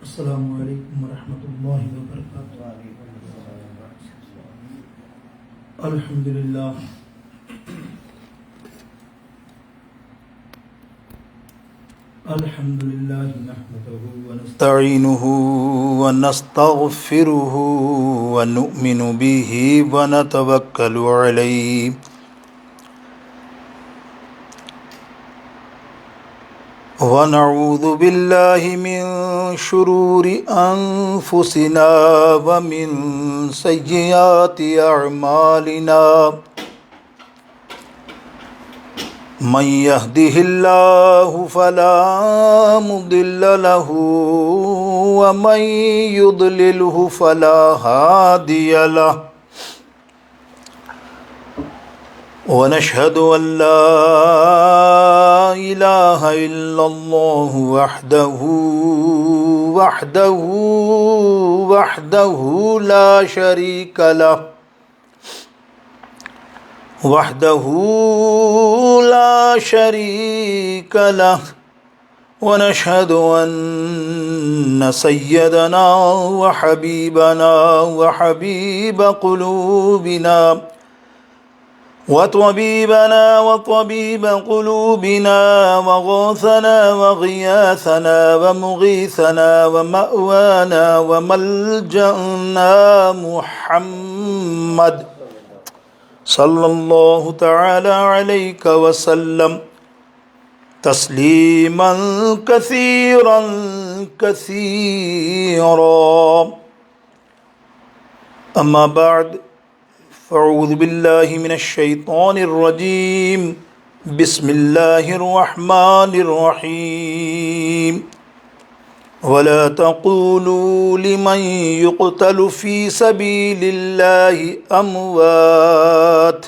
السلام علیکم ورحمۃ اللہ وبرکاتہ۔ الحمدللہ نحمده ونستعینه ونستغفره ونؤمن به ونتوکل علیہ ونعوذ باللہ من شرور انفسنا ومن سیئات اعمالنا من يهده الله فلا مضل له ومن يضلله فلا هادي له ونشهد أن لا إله إلا الله وحده لا شريك له ونشهد أن سيدنا وحبيبنا وحبيب قلوبنا وطبيبنا وطبيب قلوبنا وغوثنا وغياثنا ومغيثنا ومأوانا وملجأنا محمد صلی اللہ تعالی علیہ وسلم تسلیما کثیرا کثیرا اما بعد فاعوذ باللہ من الشیطان الرجیم بسم اللہ الرحمن الرحیم ولا تقولوا لمن يقتل في سبيل الله أموات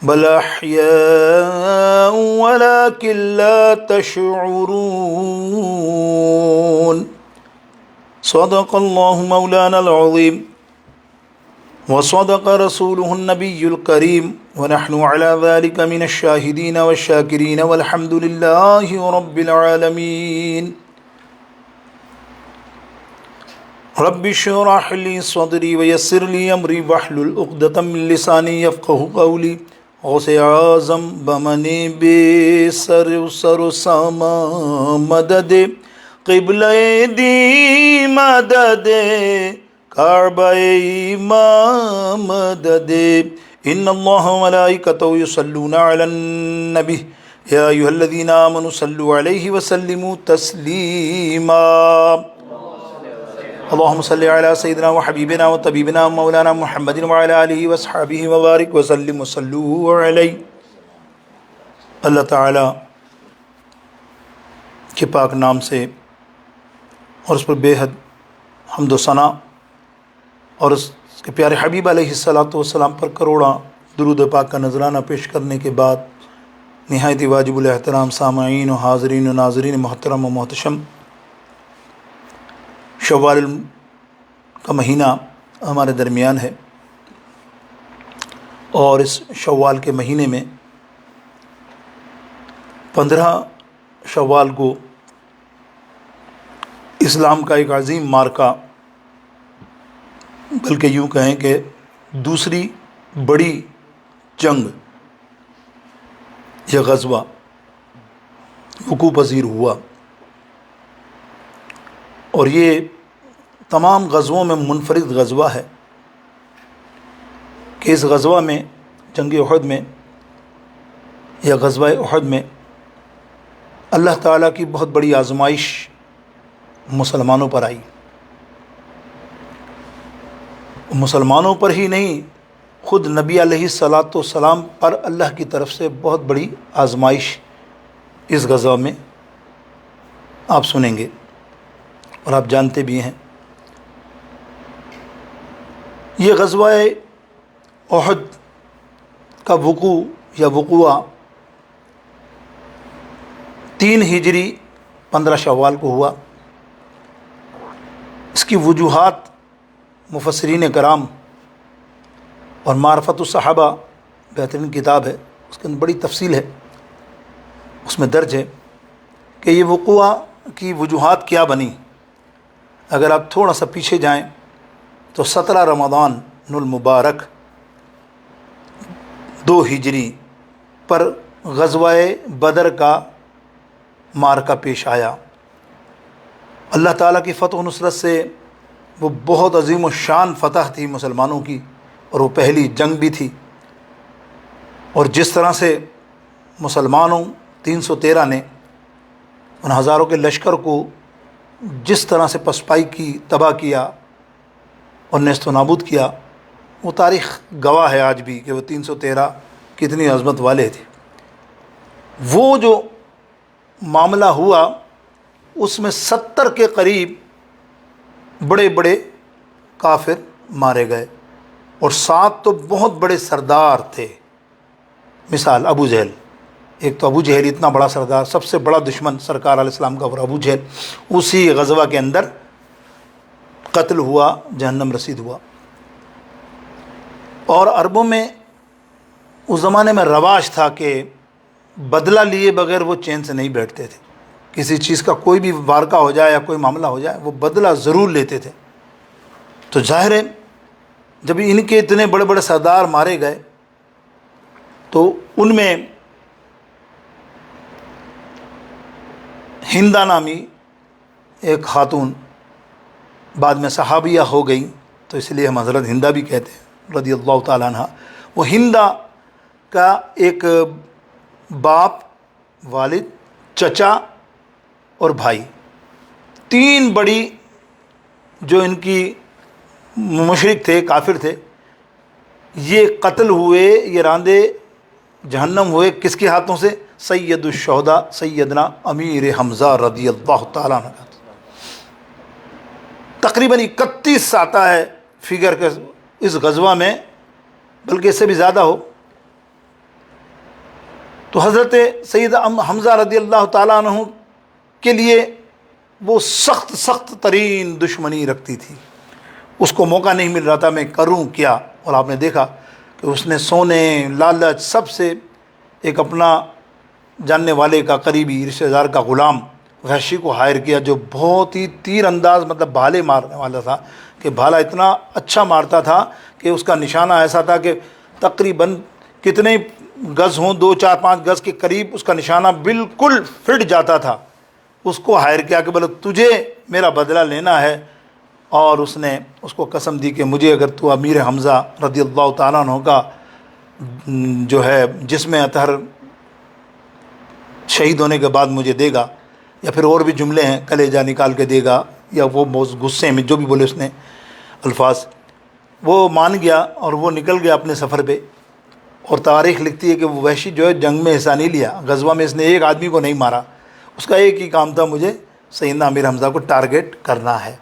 بل أحياء ولكن لا تشعرون صدق الله مولانا العظيم وصدق رسوله النبي الكريم ونحن على ذلك من الشاهدين والشاكرين والحمد لله رب العالمين. رب اشرح لي صدري ويسر لي أمري واحلل عقدة من لساني يفقهوا قولي. غوث اعظم بمنِ بے سر ساما مدد قبلہ دی مدد کعبہ امام مدد. ان اللہ وملائکتہ یصلون علی النبی یا ایھا الذین آمنوا صلوا علیہ وسلموا تسلیما. اللہم صلی علی سیدنا وحبیبنا وطبیبنا مولانا محمد وعلی آلہ وصحبہ وبارک وسلم وصلوا علیہ. اللہ تعالیٰ کے پاک نام سے اور اس پر بے حد حمد و ثنا اور اس کے پیارے حبیب علیہ السلام پر کروڑاں درود پاک کا نذرانہ پیش کرنے کے بعد نہایت واجب الاحترام سامعین و حاضرین و ناظرین محترم و محتشم، شوال کا مہینہ ہمارے درمیان ہے، اور اس شوال کے مہینے میں 15 شوال کو اسلام کا ایک عظیم معرکہ، بلکہ یوں کہیں کہ دوسری بڑی جنگ یا غزوہ وقوع پذیر ہوا. اور یہ تمام غزووں میں منفرد غزوہ ہے کہ اس غزوہ میں، جنگ احد میں یا غزوہ احد میں، اللہ تعالیٰ کی بہت بڑی آزمائش مسلمانوں پر آئی. مسلمانوں پر ہی نہیں، خود نبی علیہ السلام پر اللہ کی طرف سے بہت بڑی آزمائش اس غزوہ میں آپ سنیں گے اور آپ جانتے بھی ہیں. یہ غزوہ احد کا وقوع یا وقوع 3 ہجری 15 شوال کو ہوا. اس کی وجوہات مفسرین کرام اور معرفت الصحابہ بہترین کتاب ہے، اس کے اندر بڑی تفصیل ہے. اس میں درج ہے کہ یہ وقوع کی وجوہات کیا بنی. اگر آپ تھوڑا سا پیچھے جائیں تو 17 رمضان المبارک 2 ہجری پر غزوہ بدر کا معرکہ پیش آیا. اللہ تعالیٰ کی فتح و نصرت سے وہ بہت عظیم و شان فتح تھی مسلمانوں کی، اور وہ پہلی جنگ بھی تھی. اور جس طرح سے مسلمانوں 313 نے ان ہزاروں کے لشکر کو جس طرح سے پسپائی کی، تباہ کیا اور نیست و نابود کیا، وہ تاریخ گواہ ہے آج بھی کہ وہ 313 کتنی عظمت والے تھے. وہ جو معاملہ ہوا اس میں 70 کے قریب بڑے بڑے کافر مارے گئے، اور 7 تو بہت بڑے سردار تھے. مثال ابو جہل، ایک تو ابو جہل اتنا بڑا سردار، سب سے بڑا دشمن سرکار علیہ السلام کا، اور ابو جہل اسی غزوہ کے اندر قتل ہوا، جہنم رسید ہوا. اور عربوں میں اس زمانے میں رواج تھا کہ بدلہ لیے بغیر وہ چین سے نہیں بیٹھتے تھے. کسی چیز کا کوئی بھی وارکہ ہو جائے یا کوئی معاملہ ہو جائے، وہ بدلہ ضرور لیتے تھے. تو ظاہر ہے جب ان کے اتنے بڑے بڑے سردار مارے گئے تو ان میں ہندہ نامی ایک خاتون بعد میں صحابیہ ہو گئیں، تو اس لیے ہم حضرت ہندہ بھی کہتے ہیں رضی اللہ تعالیٰ عنہ. وہ ہندہ کا ایک باپ، والد، چچا اور بھائی، 3 بڑی جو ان کی مشرک تھے، کافر تھے، یہ قتل ہوئے، یہ راندے جہنم ہوئے. کس کے ہاتھوں سے؟ سید الشہداء سیدنا امیر حمزہ رضی اللہ تعالیٰ عنہ کا. تقریباً 31 آتا ہے فگر کے اس غزوہ میں، بلکہ اس سے بھی زیادہ ہو. تو حضرت سید حمزہ رضی اللہ تعالیٰ عنہ کے لیے وہ سخت ترین دشمنی رکھتی تھی. اس کو موقع نہیں مل رہا تھا میں کروں کیا. اور آپ نے دیکھا کہ اس نے سونے لالچ سب سے ایک اپنا جاننے والے کا قریبی رشتہ دار کا غلام وحشی کو ہائر کیا، جو بہت ہی تیر انداز مطلب بھالے مارنے والا تھا، کہ بھالا اتنا اچھا مارتا تھا کہ اس کا نشانہ ایسا تھا کہ تقریباً کتنے گز ہوں، 2 4 5 گز کے قریب اس کا نشانہ بالکل فٹ جاتا تھا۔ اس کو ہائر کیا کہ بولے تجھے میرا بدلہ لینا ہے، اور اس نے اس کو قسم دی کہ مجھے اگر تو امیر حمزہ رضی اللہ تعالیٰ عنہ کا جو ہے جسم اطہر شہید ہونے کے بعد مجھے دے گا، یا پھر اور بھی جملے ہیں، کلیجہ نکال کے دے گا، یا وہ غصے میں جو بھی بولے اس نے الفاظ، وہ مان گیا اور وہ نکل گیا اپنے سفر پہ۔ اور تاریخ لکھتی ہے کہ وہ وحشی جو ہے جنگ میں حصہ نہیں لیا، غزوہ میں اس نے ایک آدمی کو نہیں مارا، اس کا ایک ہی کام تھا، مجھے سیدنا امیر حمزہ کو ٹارگیٹ کرنا ہے۔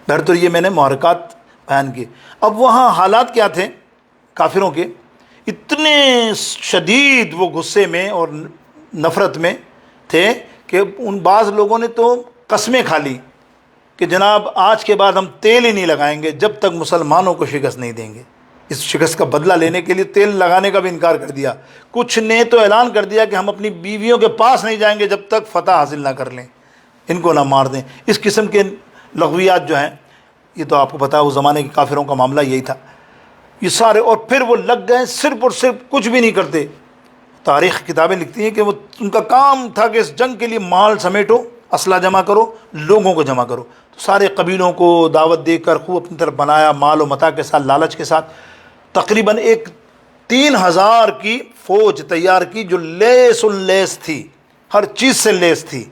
بہرطور یہ میں نے محرکات بیان کی۔ اب وہاں حالات کیا تھے کافروں کے، اتنے شدید وہ غصے میں اور نفرت میں تھے کہ ان بعض لوگوں نے تو قسمیں کھا لی کہ جناب آج کے بعد ہم تیل ہی نہیں لگائیں گے جب تک مسلمانوں کو شکست نہیں دیں گے۔ اس شکست کا بدلہ لینے کے لیے تیل لگانے کا بھی انکار کر دیا۔ کچھ نے تو اعلان کر دیا کہ ہم اپنی بیویوں کے پاس نہیں جائیں گے جب تک فتح حاصل نہ کر لیں، ان کو نہ مار دیں۔ اس قسم کے لغویات جو ہیں، یہ تو آپ کو پتہ ہے اس زمانے کے کافروں کا معاملہ یہی تھا، یہ سارے۔ اور پھر وہ لگ گئے صرف اور صرف کچھ بھی نہیں کرتے۔ تاریخ کتابیں لکھتی ہیں کہ وہ ان کا کام تھا کہ اس جنگ کے لیے مال سمیٹو، اسلحہ جمع کرو، لوگوں کو جمع کرو۔ تو سارے قبیلوں کو دعوت دے کر خوب اپنی طرف بنایا، مال و متاع کے ساتھ، لالچ کے ساتھ۔ تقریباً ایک 3000 کی فوج تیار کی جو لیس اللیس تھی، ہر چیز سے لیس تھی،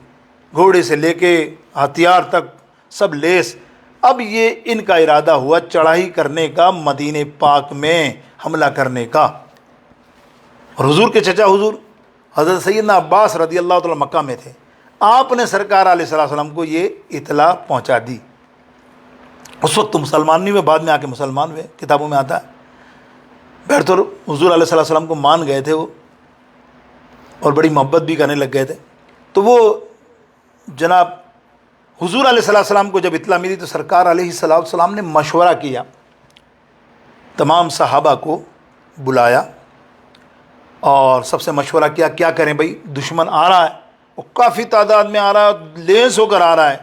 گھوڑے سے لے کے ہتھیار تک سب لیس۔ اب یہ ان کا ارادہ ہوا چڑھائی کرنے کا، مدینہ پاک میں حملہ کرنے کا۔ اور حضور کے چچا حضور حضرت سیدنا عباس رضی اللہ تعالیٰ مکہ میں تھے، آپ نے سرکار علیہ السلام کو یہ اطلاع پہنچا دی۔ اس وقت تو مسلمان نہیں ہوئے، بعد میں آ کے مسلمان ہوئے، کتابوں میں آتا ہے۔ بہرطور حضور علیہ السلام کو مان گئے تھے وہ، اور بڑی محبت بھی کرنے لگ گئے تھے۔ تو وہ جناب حضور علیہ السلام کو جب اطلاع ملی تو سرکار علیہ السلام نے مشورہ کیا، تمام صحابہ کو بلایا اور سب سے مشورہ کیا، کیا کریں بھائی، دشمن آ رہا ہے، وہ کافی تعداد میں آ رہا ہے، لیس ہو کر آ رہا ہے،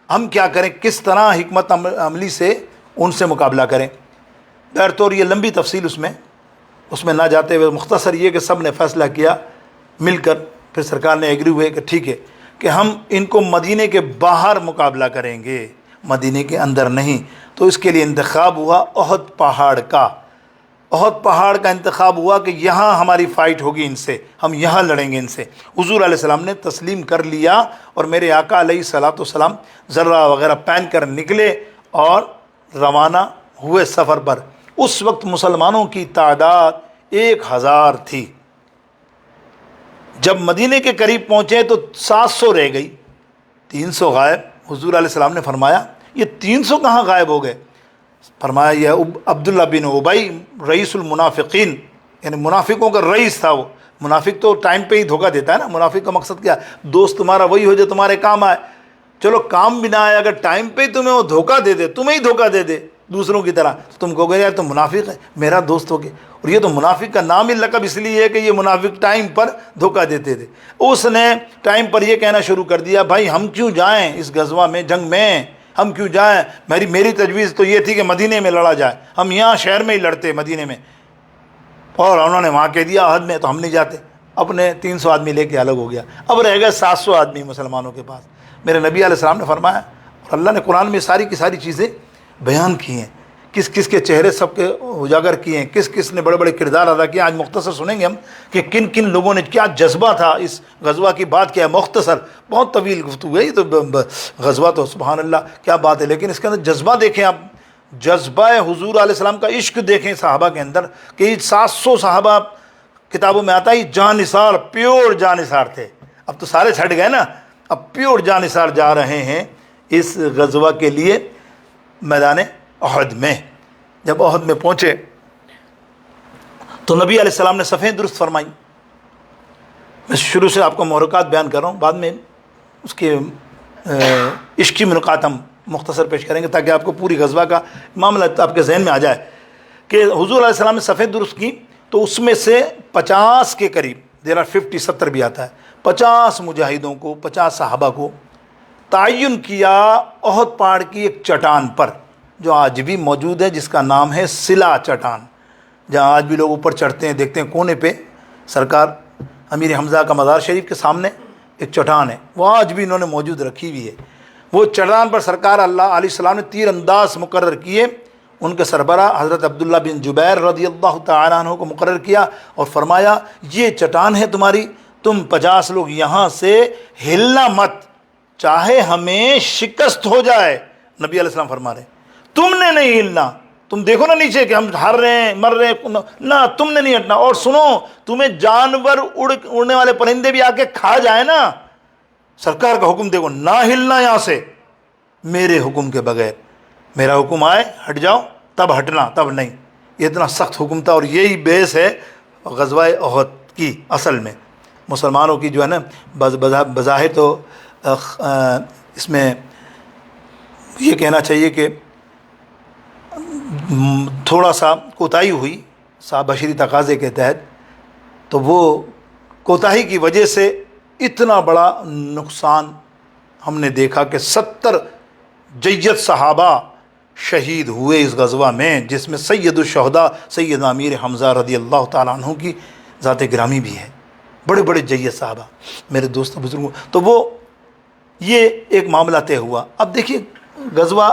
ہم کیا کریں، کس طرح حکمت عملی سے ان سے مقابلہ کریں۔ بہرطور یہ لمبی تفصیل اس میں نہ جاتے ہوئے مختصر یہ کہ سب نے فیصلہ کیا مل کر، پھر سرکار نے ایگری ہوئے کہ ٹھیک ہے کہ ہم ان کو مدینے کے باہر مقابلہ کریں گے، مدینے کے اندر نہیں۔ تو اس کے لیے انتخاب ہوا احد پہاڑ کا۔ احد پہاڑ کا انتخاب ہوا کہ یہاں ہماری فائٹ ہوگی ان سے، ہم یہاں لڑیں گے ان سے۔ حضور علیہ السلام نے تسلیم کر لیا، اور میرے آقا علیہ السلام ذرہ وغیرہ پہن کر نکلے اور روانہ ہوئے سفر پر۔ اس وقت مسلمانوں کی تعداد 1000 تھی۔ جب مدینے کے قریب پہنچے تو 700 رہ گئی، 300 غائب۔ حضور علیہ السلام نے فرمایا یہ 300 کہاں غائب ہو گئے؟ فرمایا یہ عبداللہ بن ابی رئیس المنافقین، یعنی منافقوں کا رئیس تھا وہ۔ منافق تو ٹائم پہ ہی دھوکہ دیتا ہے نا۔ منافق کا مقصد کیا؟ دوست تمہارا وہی ہو جو تمہارے کام آئے۔ چلو کام بھی نہ آئے، اگر ٹائم پہ تمہیں وہ دھوکہ دے دے، تمہیں ہی دھوکہ دے دے دوسروں کی طرح، تو تم کہو گے یار تم منافق ہے، میرا دوست ہو گیا۔ اور یہ تو منافق کا نام ہی لقب اس لیے ہے کہ یہ منافق ٹائم پر دھوکہ دیتے تھے۔ اس نے ٹائم پر یہ کہنا شروع کر دیا، بھائی ہم کیوں جائیں اس غزوہ میں، جنگ میں ہم کیوں جائیں؟ میری تجویز تو یہ تھی کہ مدینے میں لڑا جائے، ہم یہاں شہر میں ہی لڑتے مدینے میں۔ اور انہوں نے وہاں کہہ دیا عہد میں تو ہم نہیں جاتے، اپنے 300 آدمی لے کے الگ ہو گیا۔ اب رہ گئے 700 آدمی مسلمانوں کے پاس۔ میرے نبی علیہ السلام نے فرمایا، اور اللہ نے قرآن میں ساری کی ساری چیزیں بیان کی ہیں، کس کس کے چہرے سب کے اجاگر کیے ہیں، کس کس نے بڑے بڑے کردار ادا کیے۔ آج مختصر سنیں گے ہم کہ کن کن لوگوں نے کیا جذبہ تھا اس غزوہ کی بات کیا ہے۔ مختصر، بہت طویل گفتگو ہے یہ تو، غزوہ تو سبحان اللہ کیا بات ہے، لیکن اس کے اندر جذبہ دیکھیں آپ، جذبہ حضور علیہ السلام کا عشق دیکھیں صحابہ کے اندر، کہ 700 صحابہ کتابوں میں آتا ہے جانثار، پیور جانثار تھے۔ اب تو سارے چھٹ گئے نا، اب پیور جانثار جا رہے ہیں اس غزوہ کے لیے میدان احد میں۔ جب احد میں پہنچے تو نبی علیہ السلام نے صفیں درست فرمائی۔ میں شروع سے آپ کو محرکات بیان کر رہا ہوں، بعد میں اس کے عشقی منقات ہم مختصر پیش کریں گے تاکہ آپ کو پوری غزوہ کا معاملہ آپ کے ذہن میں آ جائے۔ کہ حضور علیہ السلام نے صفیں درست کی تو اس میں سے 50 کے قریب، دیر آر 50 70 بھی آتا ہے، 50 مجاہدوں کو، 50 صحابہ کو تعین کیا احد پہاڑ کی ایک چٹان پر جو آج بھی موجود ہے، جس کا نام ہے سلا چٹان، جہاں آج بھی لوگ اوپر چڑھتے ہیں، دیکھتے ہیں کونے پہ سرکار امیر حمزہ کا مزار شریف کے سامنے ایک چٹان ہے، وہ آج بھی انہوں نے موجود رکھی ہوئی ہے۔ وہ چٹان پر سرکار اللہ علیہ السلام نے تیر انداز مقرر کیے، ان کے سربراہ حضرت عبداللہ بن جبیر رضی اللہ تعالیٰ عنہ کو مقرر کیا اور فرمایا یہ چٹان ہے تمہاری، تم 50 لوگ یہاں سے ہلنا مت، چاہے ہمیں شکست ہو جائے۔ نبی علیہ السلام فرما رہے تم نے نہیں ہلنا، تم دیکھو نا نیچے کہ ہم ہر رہے ہیں مر رہے ہیں، نہ تم نے نہیں ہٹنا، اور سنو تمہیں جانور اڑنے والے پرندے بھی آ کے کھا جائیں نا، سرکار کا حکم دیکھو نہ ہلنا یہاں سے میرے حکم کے بغیر، میرا حکم آئے ہٹ جاؤ تب ہٹنا، تب نہیں۔ یہ اتنا سخت حکم تھا، اور یہی بیس ہے غزوہ احد کی اصل میں۔ مسلمانوں کی جو ہے نا بظاہر تو اس میں یہ کہنا چاہیے کہ تھوڑا سا کوتاہی ہوئی بشری تقاضے کے تحت، تو وہ کوتاہی کی وجہ سے اتنا بڑا نقصان ہم نے دیکھا کہ 70 جید صحابہ شہید ہوئے اس غزوہ میں، جس میں سید الشہداء سیدنا امیر حمزہ رضی اللہ تعالیٰ عنہ کی ذات گرامی بھی ہے، بڑے بڑے جید صحابہ میرے دوست بزرگوں۔ تو وہ یہ ایک معاملہ طے ہوا۔ اب دیکھیے غزوہ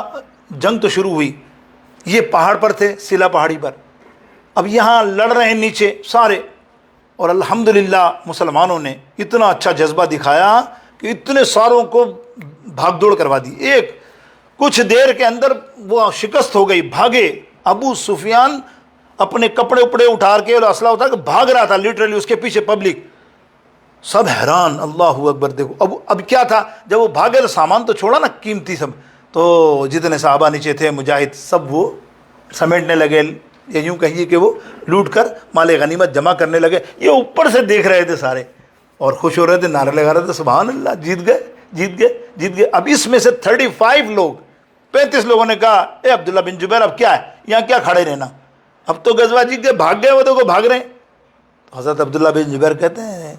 جنگ تو شروع ہوئی، یہ پہاڑ پر تھے، سلا پہاڑی پر، اب یہاں لڑ رہے ہیں نیچے سارے، اور الحمدللہ مسلمانوں نے اتنا اچھا جذبہ دکھایا کہ اتنے ساروں کو بھاگ دوڑ کروا دی، ایک کچھ دیر کے اندر وہ شکست ہو گئی، بھاگے۔ ابو سفیان اپنے کپڑے اپڑے اٹھا کے اور اسلحہ اٹھا کے بھاگ رہا تھا، لٹرلی اس کے پیچھے پبلک سب حیران، اللہ اکبر دیکھو۔ اب کیا تھا، جب وہ بھاگے تو سامان تو چھوڑا نا، قیمتی سب، تو جتنے صحابہ نیچے تھے مجاہد سب وہ سمیٹنے لگے، یا یوں کہیے کہ وہ لوٹ کر مال غنیمت جمع کرنے لگے۔ یہ اوپر سے دیکھ رہے تھے سارے اور خوش ہو رہے تھے، نعرے لگا رہے تھے سبحان اللہ، جیت گئے جیت گئے جیت گئے۔ اب اس میں سے 35 لوگ 35 لوگوں نے کہا اے عبداللہ بن جبیر اب کیا ہے، یہاں کیا کھڑے رہنا، اب تو غزوہ جیت گئے، بھاگ گئے، وہ دیکھو بھاگ رہے ہیں۔ تو حضرت عبداللہ بن جبیر کہتے ہیں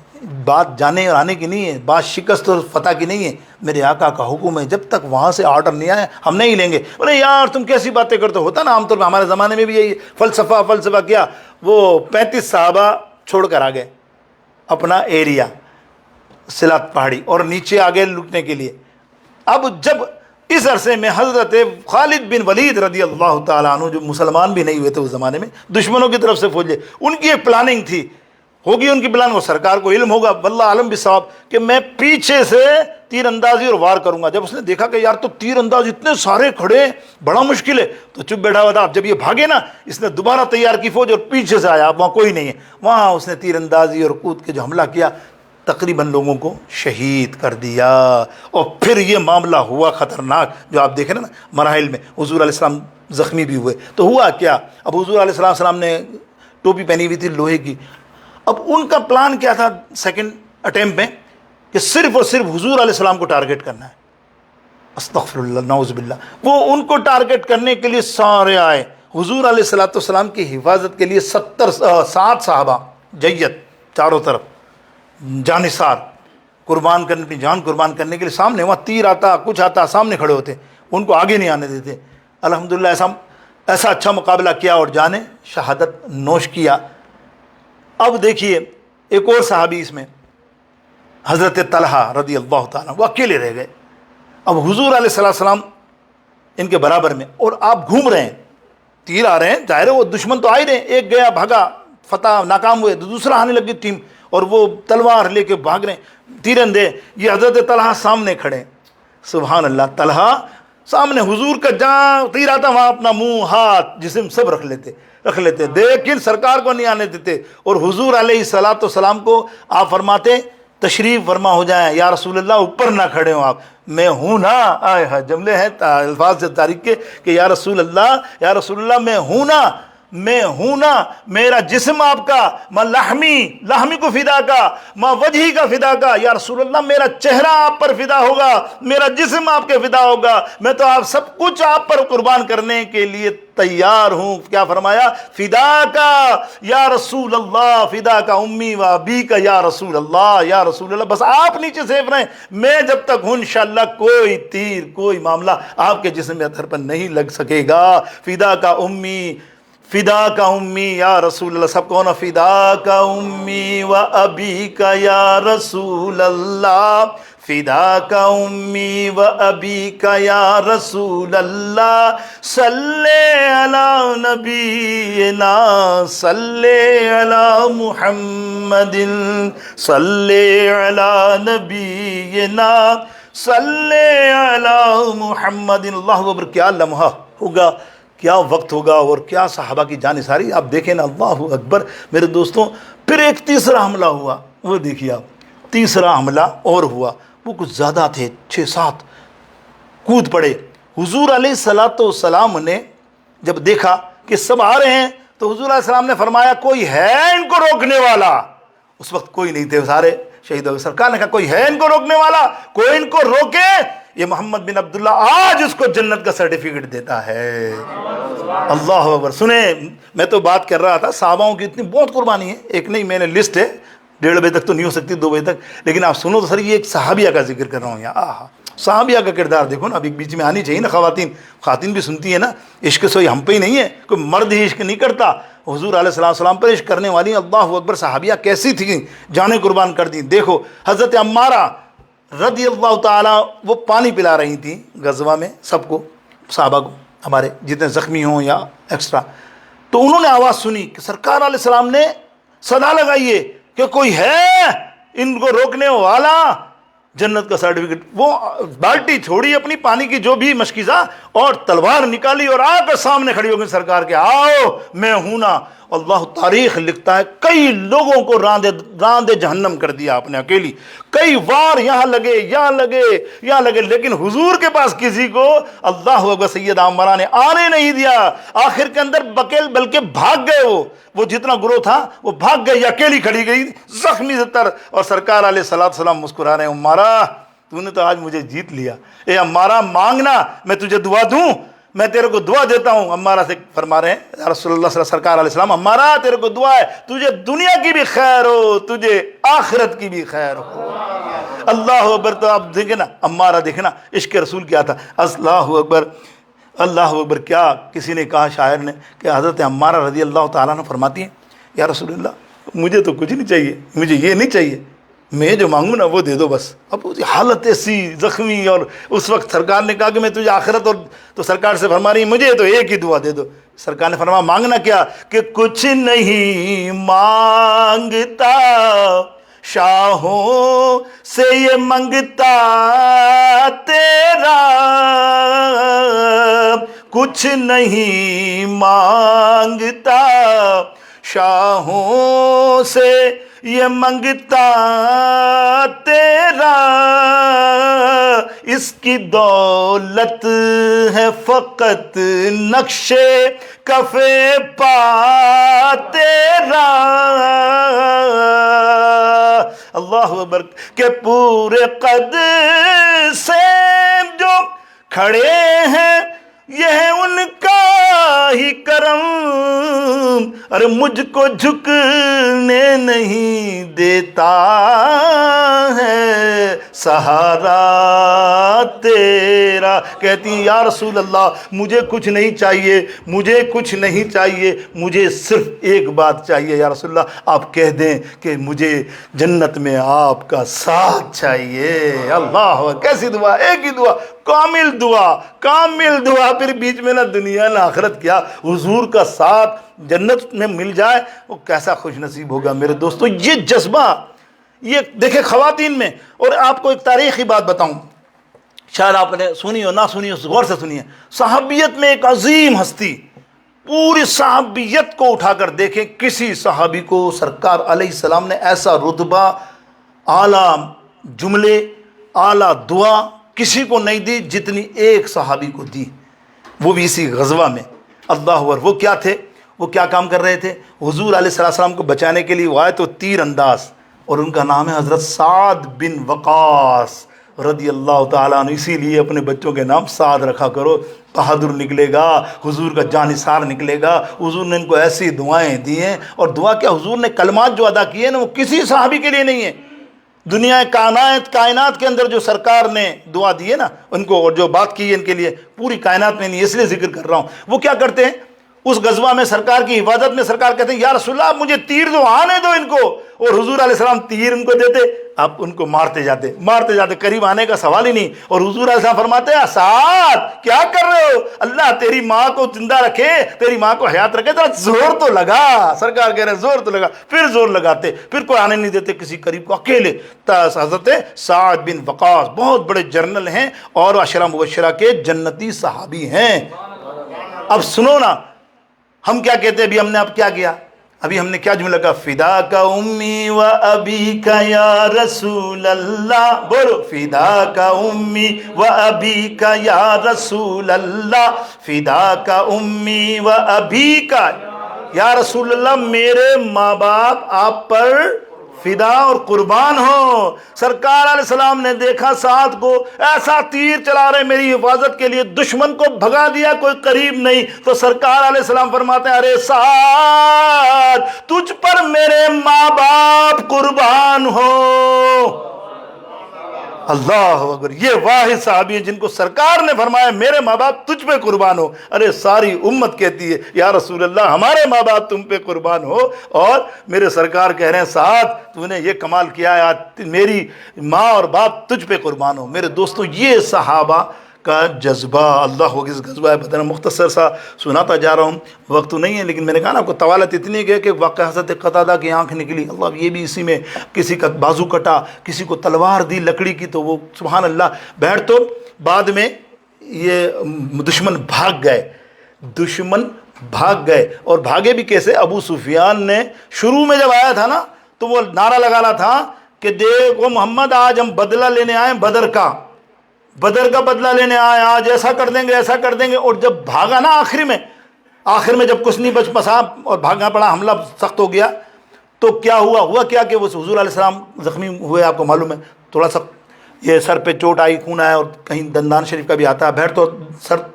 بات جانے اور آنے کی نہیں ہے، بات شکست اور فتح کی نہیں ہے، میرے آقا کا حکم ہے، جب تک وہاں سے آرڈر نہیں آیا ہم نہیں لیں گے۔ بولے یار تم کیسی باتیں کرتے، ہوتا نا عام طور پہ ہمارے زمانے میں بھی یہی فلسفہ کیا، وہ 35 صحابہ چھوڑ کر آ گئے اپنا ایریا سلات پہاڑی اور نیچے آ گئے لوٹنے کے لیے۔ اب جب اس عرصے میں حضرت خالد بن ولید رضی اللہ تعالیٰ عنہ، جو مسلمان بھی نہیں ہوئے تھے اس زمانے میں، دشمنوں کی طرف سے فوجیں، ان کی ایک پلاننگ تھی، ہوگی ان کی پلان، وہ سرکار کو علم ہوگا واللہ عالم بالصواب، کہ میں پیچھے سے تیر اندازی اور وار کروں گا۔ جب اس نے دیکھا کہ یار تو تیر انداز اتنے سارے کھڑے ہیں، بڑا مشکل ہے، تو چپ بیٹھا ہوا تھا۔ اب جب یہ بھاگے نا، اس نے دوبارہ تیار کی فوج اور پیچھے سے آیا، اب وہاں کوئی نہیں ہے، وہاں اس نے تیر اندازی اور کود کے جو حملہ کیا، تقریباً لوگوں کو شہید کر دیا۔ اور پھر یہ معاملہ ہوا خطرناک، جو آپ دیکھیں نا مراحل میں، حضور علیہ السلام زخمی بھی ہوئے۔ تو ہوا کیا، اب حضور علیہ السلام نے ٹوپی پہنی ہوئی تھی لوہے کی، اب ان کا پلان کیا تھا سیکنڈ اٹیمپٹ میں، کہ صرف اور صرف حضور علیہ السلام کو ٹارگٹ کرنا ہے۔ استغفر اللہ، نعوذ باللہ، وہ ان کو ٹارگٹ کرنے کے لیے سارے آئے۔ حضور علیہ السلام کی حفاظت کے لیے 7 صحابہ جید چاروں طرف جانثار قربان کرنے، اپنی جان قربان کرنے کے لیے سامنے، وہاں تیر آتا کچھ آتا سامنے کھڑے ہوتے، ان کو آگے نہیں آنے دیتے۔ الحمدللہ ایسا اچھا مقابلہ کیا اور جانے شہادت نوش کیا۔ اب دیکھیے ایک اور صحابی اس میں، حضرت طلحہ رضی اللہ تعالیٰ، وہ اکیلے رہ گئے۔ اب حضور علیہ السلام ان کے برابر میں، اور آپ گھوم رہے ہیں، تیر آ رہے ہیں، ظاہر ہے وہ دشمن تو آ ہی رہے ہیں، ایک گیا بھاگا، فتح ناکام ہوئے، دوسرا آنے لگی ٹیم، اور وہ تلوار لے کے بھاگ رہے ہیں، تیر اندے۔ یہ حضرت طلحہ سامنے کھڑے، سبحان اللہ، طلحہ سامنے، حضور کا جہاں تیر آتا وہاں اپنا منہ ہاتھ جسم سب رکھ لیتے، لیکن سرکار کو نہیں آنے دیتے۔ اور حضور علیہ السلام کو آپ فرماتے تشریف فرما ہو جائیں، یا رسول اللہ اوپر نہ کھڑے ہوں آپ، میں ہوں نا، آئے جملے ہیں الفاظ سے تاریخ کے، کہ یا رسول اللہ میں ہوں نا، میں ہوں نا، میرا جسم آپ کا، میں لحمی کو فدا کا، میں وجہی کا فدا کا، یا رسول اللہ میرا چہرہ آپ پر فدا ہوگا، میرا جسم آپ کے فدا ہوگا، میں تو آپ سب کچھ آپ پر قربان کرنے کے لیے تیار ہوں۔ کیا فرمایا؟ فدا کا یا رسول اللہ، فدا کا امی و ابی کا یا رسول اللہ، یا رسول اللہ بس آپ نیچے سیف رہیں، میں جب تک ہوں انشاءاللہ کوئی تیر کوئی معاملہ آپ کے جسم اطہر پر نہیں لگ سکے گا۔ فدا کا امی یا رسول اللہ، سب کو نا، فدا کا امی و ابی کا یا رسول اللہ، فدا کا امی و ابی کا یا رسول اللہ، صلی علی نبینا، صلی علی محمد، صلی علی نبینا، صلی علی محمد۔ اللہ اکبر، کیا لمحہ ہوگا، کیا وقت ہوگا، اور کیا صحابہ کی جان نثاری آپ دیکھیں نا، اللہ اکبر میرے دوستوں۔ پھر ایک تیسرا حملہ ہوا، وہ دیکھیے آپ، تیسرا حملہ اور ہوا، وہ کچھ زیادہ تھے، 6-7 کود پڑے۔ حضور علیہ السلام نے جب دیکھا کہ سب آ رہے ہیں تو حضور علیہ السلام نے فرمایا کوئی ہے ان کو روکنے والا؟ اس وقت کوئی نہیں تھے، سارے شہید ہو گئے۔ سرکار نے کہا کوئی ہے ان کو روکنے والا؟ کوئی ان کو روکے؟ یہ محمد بن عبداللہ آج اس کو جنت کا سرٹیفکیٹ دیتا ہے۔ اللہ اکبر۔ سنیں، میں تو بات کر رہا تھا صحاباؤں کی اتنی بہت قربانی ہے، ایک نہیں، میں نے لسٹ ہے، 1:30 بجے تک تو نہیں ہو سکتی، 2 بجے تک، لیکن آپ سنو تو سر، یہ ایک صحابیہ کا ذکر کر رہا ہوں یہاں۔ صحابیہ کا کردار دیکھو نا، اب ایک بیچ میں آنی چاہیے نا، خواتین بھی سنتی ہیں نا، عشق سوئی ہم پہ ہی نہیں ہے، کوئی مرد ہی عشق نہیں کرتا، حضور علیہ السلام پر عشق کرنے والی اللہ اکبر صحابیہ کیسی تھیں، جانیں قربان کر دیں۔ دیکھو حضرت عمارہ رضی اللہ تعالیٰ، وہ پانی پلا رہی تھیں غزوہ میں سب کو، صحابہ کو، ہمارے جتنے زخمی ہوں یا ایکسٹرا، تو انہوں نے آواز سنی کہ سرکار علیہ السلام نے صدا لگائیے کہ کوئی ہے ان کو روکنے والا، جنت کا سرٹیفکیٹ۔ وہ بالٹی چھوڑی اپنی پانی کی جو بھی مشکیزہ، اور تلوار نکالی اور آ کر سامنے کھڑی ہو گئی سرکار کے، آؤ میں ہوں نا۔ اللہ تاریخ لکھتا ہے کئی لوگوں کو راندے جہنم کر دیا آپ نے اکیلی، کئی وار یہاں لگے یہاں لگے یہاں لگے، لیکن حضور کے پاس کسی کو اللہ اکبر سیدہ عمارہ نے آنے نہیں دیا۔ آخر کے اندر بلکہ بھاگ گئے، وہ جتنا گروہ تھا وہ بھاگ گئے، اکیلی کھڑی گئی زخمی تر، اور سرکار علیہ السلام مسکرا رہے ہیں، عمارہ تو نے تو آج مجھے جیت لیا، اے عمارہ مانگنا میں تجھے دعا دوں، میں تیرے کو دعا دیتا ہوں۔ عمارہ سے فرما رہے ہیں یا رسول اللہ صلی اللہ سرکار علیہ السلام، عمارہ تیرے کو دعا ہے، تجھے دنیا کی بھی خیر ہو، تجھے آخرت کی بھی خیر ہو۔ اللہ اکبر۔ تو آپ دیکھیں نا عمارہ، دیکھیں نا عشق رسول کیا تھا۔ اللہ اکبر، اللہ اکبر۔ کیا کسی نے کہا شاعر نے کہ حضرت عمارہ رضی اللہ تعالیٰ نے فرماتی ہیں یا رسول اللہ مجھے تو کچھ نہیں چاہیے، مجھے یہ نہیں چاہیے، میں جو مانگوں نا وہ دے دو بس۔ اب حالت ایسی زخمی، اور اس وقت سرکار نے کہا کہ میں تجھے آخرت، اور تو سرکار سے فرما رہی مجھے تو ایک ہی دعا دے دو۔ سرکار نے فرمایا مانگنا کیا؟ کہ کچھ نہیں مانگتا شاہوں سے یہ منگتا تیرا، کچھ نہیں مانگتا شاہوں سے یہ منگتا تیرا، اس کی دولت ہے فقط نقش کف پا تیرا۔ اللہ اکبر۔ کہ پورے قد سے جو کھڑے ہیں یہ ہے ان کا ہی کرم، ارے مجھ کو جھکنے نہیں دیتا ہے سہارا تیرا۔ کہتی ہیں یا رسول اللہ مجھے کچھ نہیں چاہیے، مجھے کچھ نہیں چاہیے، مجھے صرف ایک بات چاہیے یا رسول اللہ، آپ کہہ دیں کہ مجھے جنت میں آپ کا ساتھ چاہیے۔ اللہ، کیسی دعا، ایک ہی دعا، کامل دعا، کامل دعا۔ پھر بیچ میں نہ دنیا نہ آخرت، کیا حضور کا ساتھ جنت میں مل جائے وہ کیسا خوش نصیب ہوگا میرے دوستو۔ یہ جذبہ، یہ دیکھیں خواتین میں۔ اور آپ کو ایک تاریخی بات بتاؤں، شاید آپ نے سنی ہو نہ سنی ہو، غور سے سنیے۔ صحابیت میں ایک عظیم ہستی، پوری صحابیت کو اٹھا کر دیکھیں، کسی صحابی کو سرکار علیہ السلام نے ایسا رتبہ، اعلیٰ جملے، اعلیٰ دعا کسی کو نہیں دی جتنی ایک صحابی کو دی، وہ بھی اسی غزوہ میں۔ اللہ اکبر۔ وہ کیا تھے؟ وہ کیا کام کر رہے تھے؟ حضور علیہ السلام کو بچانے کے لیے وہ آئے تو تیر انداز، اور ان کا نام ہے حضرت سعد بن وقاص رضی اللہ تعالیٰ عنہ. اسی لیے اپنے بچوں کے نام سعد رکھا کرو، بہادر نکلے گا، حضور کا جانثار نکلے گا. حضور نے ان کو ایسی دعائیں دی ہیں، اور دعا کیا، حضور نے کلمات جو ادا کیے ہیں نا وہ کسی صحابی کے لیے نہیں ہے. دنیا کائنات کے اندر جو سرکار نے دعا دی ہے نا ان کو، اور جو بات کی ہے ان کے لیے، پوری کائنات میں نہیں، اس لیے ذکر کر رہا ہوں. وہ کیا کرتے ہیں اس غزوہ میں سرکار کی حفاظت میں، سرکار کہتے ہیں یا رسول اللہ مجھے تیر دو، آنے دو ان کو، اور حضور علیہ السلام تیر ان کو دیتے، آپ ان کو مارتے جاتے، قریب آنے کا سوال ہی نہیں. اور حضور علیہ السلام فرماتے ہیں سعد کیا کر رہے ہو، اللہ تیری ماں کو زندہ رکھے، تیری ماں کو حیات رکھے، ذرا زور تو لگا. سرکار کہہ رہے ہیں زور تو لگا، پھر زور لگاتے، پھر کوئی آنے نہیں دیتے کسی قریب کو، اکیلے. حضرت سعد بن وقاص بہت بڑے جنرل ہیں اور عشرہ مبشرہ کے جنتی صحابی ہیں. اب سنو نا ہم کیا کہتے ہیں، ابھی ہم نے اب کیا کیا، ابھی ہم نے کیا جملہ کہا، فداک امی و ابیک یا رسول اللہ، بولو فداک امی و ابیک یا رسول اللہ، فداک امی و ابیک یا رسول اللہ، میرے ماں باپ آپ پر فدا اور قربان ہو. سرکار علیہ السلام نے دیکھا سعد کو ایسا تیر چلا رہے میری حفاظت کے لیے، دشمن کو بھگا دیا، کوئی قریب نہیں. تو سرکار علیہ السلام فرماتے ہیں ارے سعد تجھ پر میرے ماں باپ قربان ہو. اللہ اکبر، یہ واحد صحابی ہیں جن کو سرکار نے فرمایا میرے ماں باپ تجھ پہ قربان ہو. ارے ساری امت کہتی ہے یا رسول اللہ ہمارے ماں باپ تم پہ قربان ہو، اور میرے سرکار کہہ رہے ہیں سعد تو نے یہ کمال کیا ہے، آج میری ماں اور باپ تجھ پہ قربان ہو. میرے دوستو یہ صحابہ کا جذبہ. اللہ ہو اس غزوہ بدر مختصر سا سناتا جا رہا ہوں، وقت تو نہیں ہے، لیکن میں نے کہا نا آپ کو طوالت اتنی ہے کہ واقعہ حضرت قتادہ کی آنکھ نکلی، اللہ یہ بھی اسی میں، کسی کا بازو کٹا، کسی کو تلوار دی لکڑی کی، تو وہ سبحان اللہ بیٹھ. تو بعد میں یہ دشمن بھاگ گئے، اور بھاگے بھی کیسے، ابو سفیان نے شروع میں جب آیا تھا نا تو وہ نعرہ لگانا تھا کہ دیکھو محمد آج ہم بدلہ لینے آئے بدر کا بدلہ لینے آئے، آج ایسا کر دیں گے. اور جب بھاگا نا آخر میں جب کچھ نہیں بچ پسا اور بھاگنا پڑا، حملہ سخت ہو گیا، تو کیا ہوا کہ وہ حضور علیہ السلام زخمی ہوئے، آپ کو معلوم ہے، تھوڑا سا یہ سر پہ چوٹ آئی، خون آیا، اور کہیں دندان شریف کا بھی آتا ہے، بیٹھ تو سر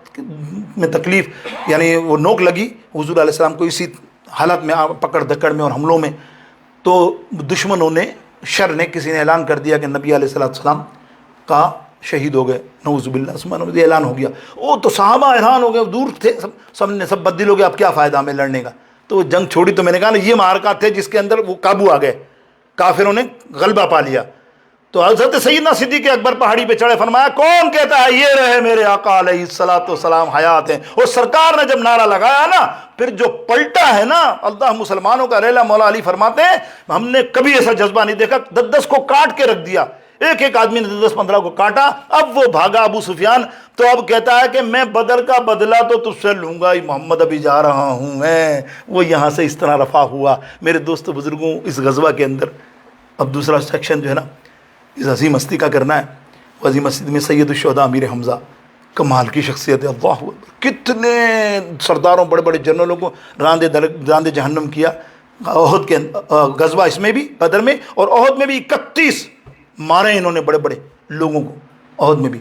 میں تکلیف، یعنی وہ نوک لگی حضور علیہ السلام کو اسی حالت میں، پکڑ دکڑ میں اور حملوں میں. تو دشمنوں نے، شر نے، کسی نے اعلان کر دیا کہ نبی علیہ السلام کا شہید ہو گئے، نعوذ باللہ، سبحان یہ اعلان ہو گیا. وہ تو صحابہ حیران ہو گئے، دور تھے سب بدل ہو گیا، اب کیا فائدہ ہمیں لڑنے کا. تو وہ جنگ چھوڑی. تو میں نے کہا نا یہ معرکہ تھے جس کے اندر وہ قابو آ گئے، کافروں نے غلبہ پا لیا. تو حضرت سیدنا صدیق اکبر پہاڑی پہ چڑھے، فرمایا کون کہتا ہے یہ رہے میرے آقا علیہ الصلوۃ والسلام حیات ہیں. اور سرکار نے جب نعرہ لگایا نا، پھر جو پلٹا ہے نا، اللہ مسلمانوں کا ریلا. مولا علی فرماتے ہیں ہم نے کبھی ایسا جذبہ نہیں دیکھا، 10 کو کاٹ کے رکھ دیا، ایک آدمی نے 10-15 کو کاٹا. اب وہ بھاگا ابو سفیان، تو اب کہتا ہے کہ میں بدر کا بدلہ تو تجھ سے لوں گا ہی محمد، ابھی جا رہا ہوں میں. وہ یہاں سے اس طرح رفع ہوا. میرے دوستو بزرگوں، اس غزوہ کے اندر اب دوسرا سیکشن جو ہے نا اس عظیم ہستی کا کرنا ہے. وہ عظیم ہستی میں سید الشہداء امیر حمزہ، کمال کی شخصیت ہے. اللہ اکبر، کتنے سرداروں، بڑے بڑے جنرلوں کو راندے جہنم کیا. احد کے غزوہ، اس میں بھی بدر میں، اور احد میں بھی 31 مارے انہوں نے بڑے بڑے لوگوں کو احد میں بھی.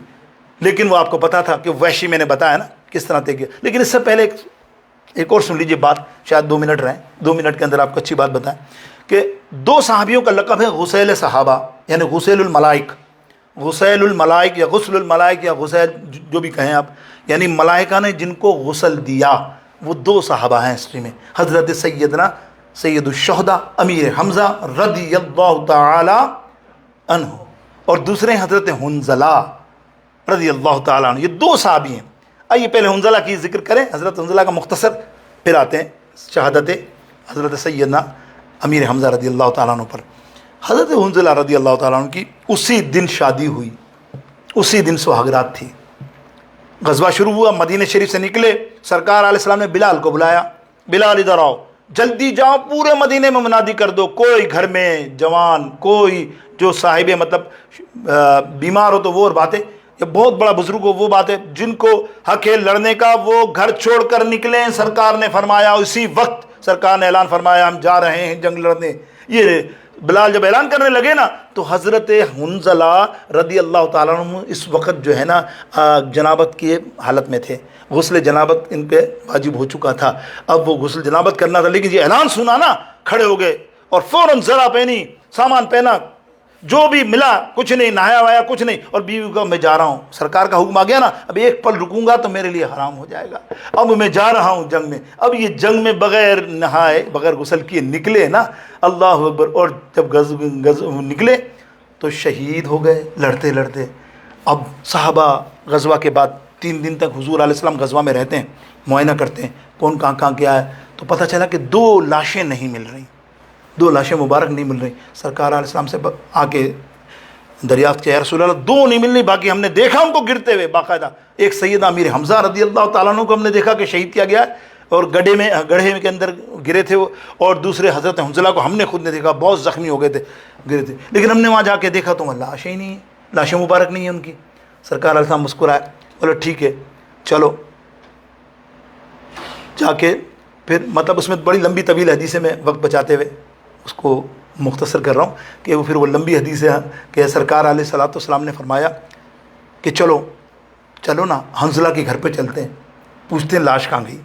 لیکن وہ آپ کو پتا تھا کہ وحشی، میں نے بتایا نا کس طرح طے کیا. لیکن اس سے پہلے ایک اور سن لیجئے بات، شاید 2 منٹ رہیں، 2 منٹ کے اندر آپ کو اچھی بات بتائیں کہ 2 صحابیوں کا لقب ہے غسیل صحابہ، یعنی غسیل الملائک. غسیل الملائک یا غسل الملائک یا غسیل جو بھی کہیں آپ، یعنی ملائکہ نے جن کو غسل دیا، وہ 2 صحابہ ہیں ہسٹری میں. حضرت سیدنا سید الشہداء امیر حمزہ رضی اللہ تعالی عنہ، اور دوسرے حضرت حنظلہ رضی اللہ تعالیٰ عنہ. یہ 2 صحابی ہیں. آئیے پہلے حنظلہ کی ذکر کریں، حضرت حنظلہ کا مختصر، پھر آتے ہیں شہادت حضرت سیدنا امیر حمزہ رضی اللہ تعالیٰ عنہ پر. حضرت حنظلہ رضی اللہ تعالیٰ عنہ کی اسی دن شادی ہوئی، اسی دن سہاگرات تھی. غزوہ شروع ہوا، مدینہ شریف سے نکلے، سرکار علیہ السلام نے بلال کو بلایا، بلال ادھر آؤ، جلدی جاؤ، پورے مدینے میں منادی کر دو، کوئی گھر میں جوان، کوئی جو صاحب مطلب بیمار ہو تو وہ اور باتیں، یہ بہت بڑا بزرگ ہو وہ بات ہے، جن کو حق ہے لڑنے کا وہ گھر چھوڑ کر نکلیں، سرکار نے فرمایا، اسی وقت سرکار نے اعلان فرمایا ہم جا رہے ہیں جنگ لڑنے۔ یہ بلال جب اعلان کرنے لگے نا تو حضرت حنظلہ رضی اللہ تعالیٰ عنہ اس وقت جو ہے نا جنابت کی حالت میں تھے، غسل جنابت ان پہ واجب ہو چکا تھا، اب وہ غسل جنابت کرنا تھا، لیکن یہ اعلان سنا نا کھڑے ہو گئے اور فوراً زرہ پہنی، سامان پہنا، جو بھی ملا، کچھ نہیں، نہایا وایا کچھ نہیں، اور بیوی کو میں جا رہا ہوں، سرکار کا حکم آ گیا نا، اب ایک پل رکوں گا تو میرے لیے حرام ہو جائے گا، اب میں جا رہا ہوں جنگ میں۔ اب یہ جنگ میں بغیر نہائے بغیر غسل کیے نکلے نا، اللہ اکبر، اور جب نکلے تو شہید ہو گئے لڑتے لڑتے۔ اب صحابہ غزوہ کے بعد 3 دن تک حضور علیہ السلام غزوہ میں رہتے ہیں، معائنہ کرتے ہیں کون کہاں کہاں کیا ہے، تو پتہ چلا کہ 2 لاشیں نہیں مل رہی، 2 لاشیں مبارک نہیں مل رہی۔ سرکار علیہ السلام سے آ کے دریافت کیا، یا رسول اللہ 2 نہیں مل رہی، باقی ہم نے دیکھا ان کو گرتے ہوئے باقاعدہ، ایک سیدنا امیر حمزہ رضی اللہ تعالیٰ عنہ کو ہم نے دیکھا کہ شہید کیا گیا ہے اور گڑھے کے اندر گرے تھے وہ، اور دوسرے حضرت حنظلہ کو ہم نے خود نے دیکھا بہت زخمی ہو گئے تھے، گرے تھے، لیکن ہم نے وہاں جا کے دیکھا تو وہاں لاشیں ہی نہیں ہیں، لاشیں مبارک نہیں ہیں ان کی۔ سرکار علیہ السلام مسکرائے، بولے ٹھیک ہے چلو، جا کے پھر مطلب اس میں بڑی لمبی طویل حدیث ہے، میں وقت بچاتے ہوئے اس کو مختصر کر رہا ہوں کہ وہ پھر وہ لمبی حدیث ہے کہ سرکار علیہ الصلوۃ والسلام نے فرمایا کہ چلو نا حنظلہ کے گھر پہ چلتے ہیں، پوچھتے ہیں لاش کہاں گئی۔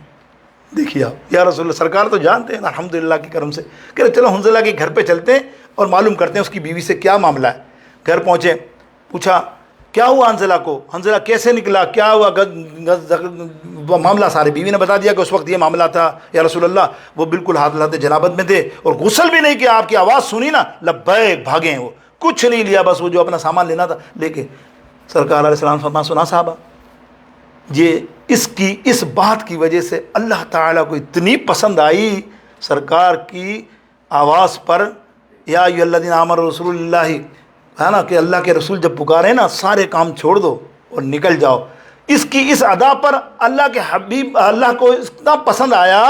دیکھیے آپ، یا رسول اللہ، سرکار تو جانتے ہیں الحمدللہ کے کرم سے کہ چلو حنظلہ کے گھر پہ چلتے ہیں اور معلوم کرتے ہیں اس کی بیوی سے کیا معاملہ ہے۔ گھر پہنچے، پوچھا کیا ہوا حنظلہ کو، حنظلہ کیسے نکلا، کیا ہوا معاملہ، سارے بیوی نے بتا دیا کہ اس وقت یہ معاملہ تھا یا رسول اللہ، وہ بالکل حالت جنابت میں تھے اور غسل بھی نہیں کیا، آپ کی آواز سنی نا لبیک بھاگے ہیں، وہ کچھ نہیں لیا، بس وہ جو اپنا سامان لینا تھا لے کے۔ سرکار علیہ السلام فرمایا سنا صحابہ، یہ اس بات کی وجہ سے اللہ تعالیٰ کو اتنی پسند آئی سرکار کی آواز پر، یا ایھا الذین آمنوا رسول اللہ، ہے نا کہ اللہ کے رسول جب پکارے نا سارے کام چھوڑ دو اور نکل جاؤ۔ اس ادا پر اللہ کے حبیب اللہ کو اتنا پسند آیا